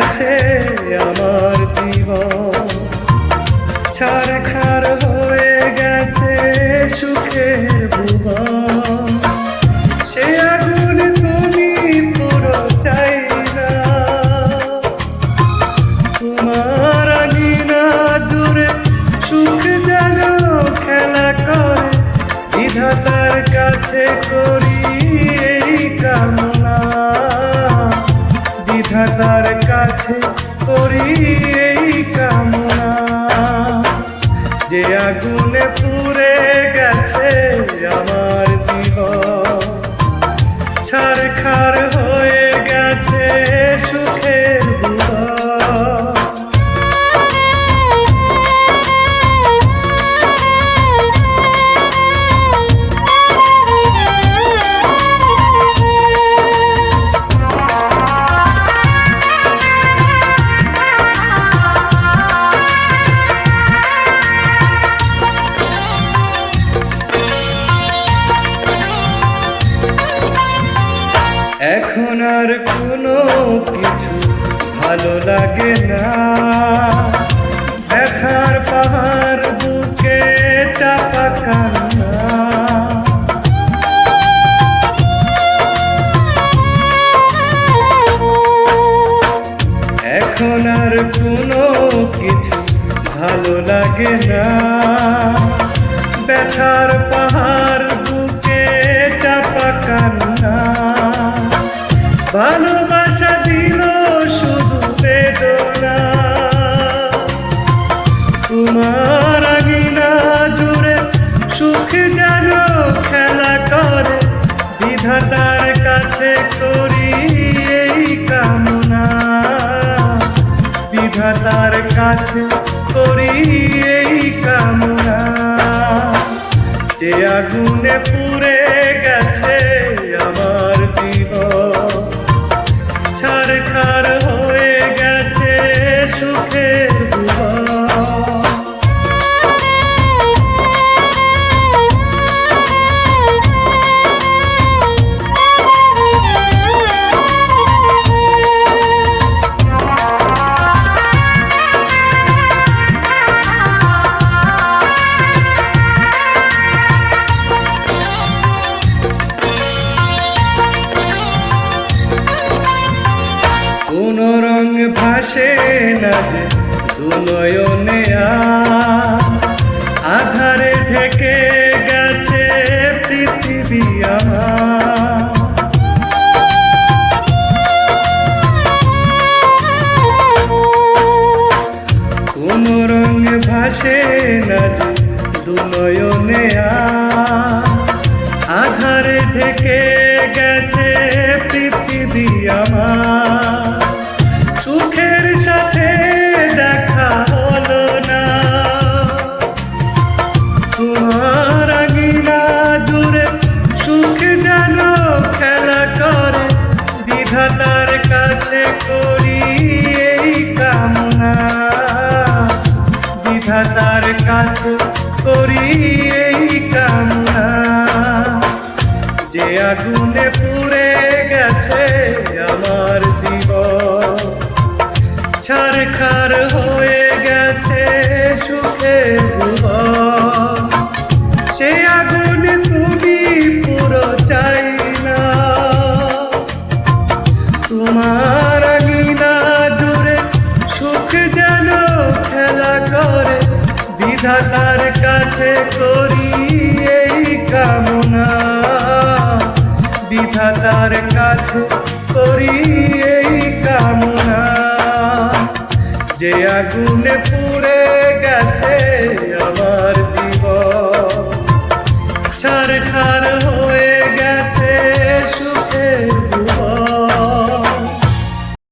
গেছে আমার জীবন, ছারখার হয়ে গেছে সুখের ভুবন। সে আগুন তুমি পুরো চাই না, তোমার আঙিনা জুড়ে সুখ যেন খেলা করে। বিধাতার কাছে করি এই কামনা, বিধাতার কাছে করি এই কামনা। যে আগুনে পুড়ে গেছে আমার জীবন, ছারখার হয়ে গেছে সুখের ভুবন। এখন আর কোনো কিছু ভালো লাগে না, ব্যথার পাহাড় বুকে চাপা কান্না। এখন আর কোনো কিছু ভালো লাগে না, ব্যথার পাহাড় বুকে চাপা কান্না। ভালোবাসা দিল শুধু বেদনা, তোমার আঙিনা জুড়ে সুখ যেন খেলা করে। বিধাতার কাছে করি এই কামনা, বিধাতার কাছে করি এই কামনা। যে আগুনে পুড়ে গেছে আমার জীবন, ছারখার হয়ে গেছে সুখের ভুবন। কোন রং ভাসে না যে দুনয়নে, আধারে ঢেকে গেছে পৃথিবী আমার। কোন রং ভাসে না যে দুনয়নে, আধারে ঢেকে গেছে পৃথিবী আমার। সুখের সাথে দেখা হলো না, তোমার আঙিনা জুড়ে সুখ যেন খেলা করে। বিধাতার কাছে করি এই কামনা, বিধাতার কাছে করি এই কামনা। যে আগুনে পুড়ে গেছে আমার জীবন, ছারখার হয়ে গেছে সুখের ভুবন। সে আগুন তুমি পুরো চাই না, তোমার আঙিনা জুড়ে সুখ যেন খেলা করে। বিধাতার কাছে করি এই কামনা, বিধাতার কাছে করি এই কামনা। যে আগুনে পুড়ে গেছে আমার জীবন, ছারখার হয়ে গেছে সুখের